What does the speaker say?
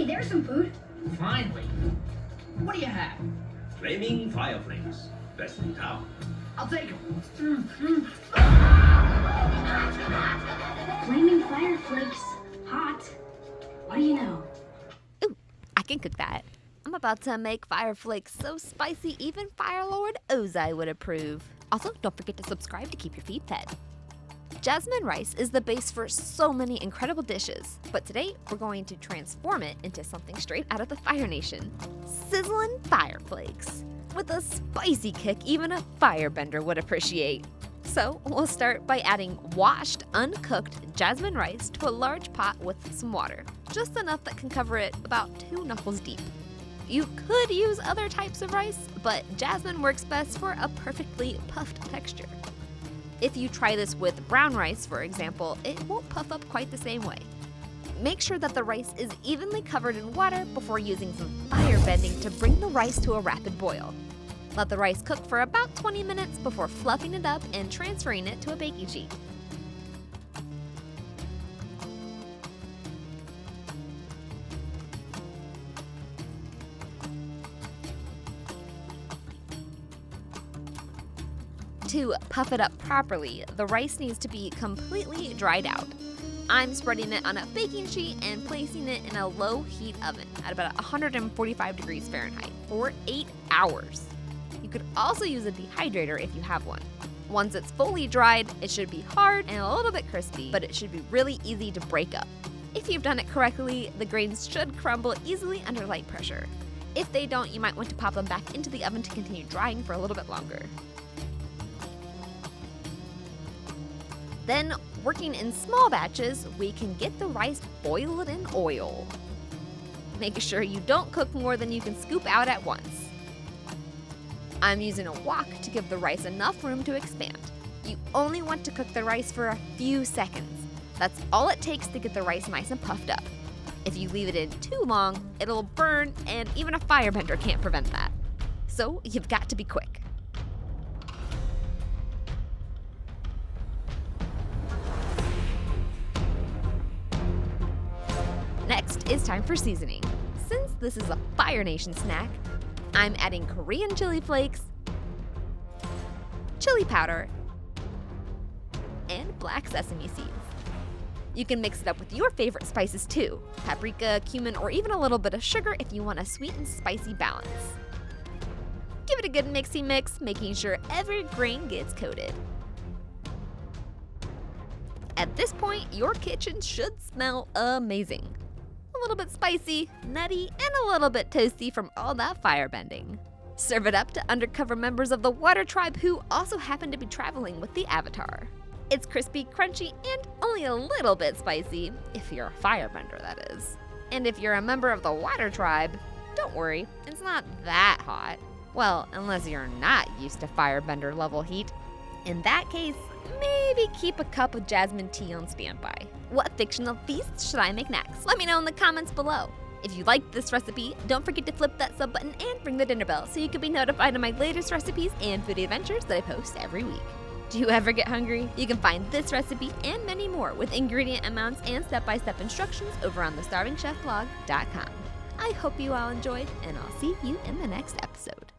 Hey, there's some food. Finally. What do you have? Flaming Fire Flakes. Best in town. I'll take them. Flaming Fire Flakes. Hot. What do you know? Ooh, I can cook that. I'm about to make Fire Flakes so spicy even Fire Lord Ozai would approve. Also, don't forget to subscribe to keep your feet fed. Jasmine rice is the base for so many incredible dishes, but today we're going to transform it into something straight out of the Fire Nation. Sizzling Fire Flakes. With a spicy kick even a firebender would appreciate. So we'll start by adding washed, uncooked jasmine rice to a large pot with some water, just enough that can cover it about 2 knuckles deep. You could use other types of rice, but jasmine works best for a perfectly puffed texture. If you try this with brown rice, for example, it won't puff up quite the same way. Make sure that the rice is evenly covered in water before using some fire bending to bring the rice to a rapid boil. Let the rice cook for about 20 minutes before fluffing it up and transferring it to a baking sheet. To puff it up properly, the rice needs to be completely dried out. I'm spreading it on a baking sheet and placing it in a low heat oven at about 145 degrees Fahrenheit for 8 hours. You could also use a dehydrator if you have one. Once it's fully dried, it should be hard and a little bit crispy, but it should be really easy to break up. If you've done it correctly, the grains should crumble easily under light pressure. If they don't, you might want to pop them back into the oven to continue drying for a little bit longer. Then, working in small batches, we can get the rice boiled in oil. Make sure you don't cook more than you can scoop out at once. I'm using a wok to give the rice enough room to expand. You only want to cook the rice for a few seconds. That's all it takes to get the rice nice and puffed up. If you leave it in too long, it'll burn, and even a firebender can't prevent that. So you've got to be quick. Next is time for seasoning. Since this is a Fire Nation snack, I'm adding Korean chili flakes, chili powder, and black sesame seeds. You can mix it up with your favorite spices too, paprika, cumin, or even a little bit of sugar if you want a sweet and spicy balance. Give it a good mixy mix, making sure every grain gets coated. At this point, your kitchen should smell amazing. A little bit spicy, nutty, and a little bit toasty from all that firebending. Serve it up to undercover members of the water tribe who also happen to be traveling with the avatar. It's crispy, crunchy, and only a little bit spicy, if you're a firebender, that is. And if you're a member of the water tribe, don't worry, it's not that hot. Well, unless you're not used to firebender level heat. In that case, maybe keep a cup of jasmine tea on standby. What fictional feast should I make next? Let me know in the comments below. If you liked this recipe, don't forget to flip that sub button and ring the dinner bell so you can be notified of my latest recipes and foodie adventures that I post every week. Do you ever get hungry? You can find this recipe and many more with ingredient amounts and step-by-step instructions over on thestarvingchefblog.com. I hope you all enjoyed, and I'll see you in the next episode.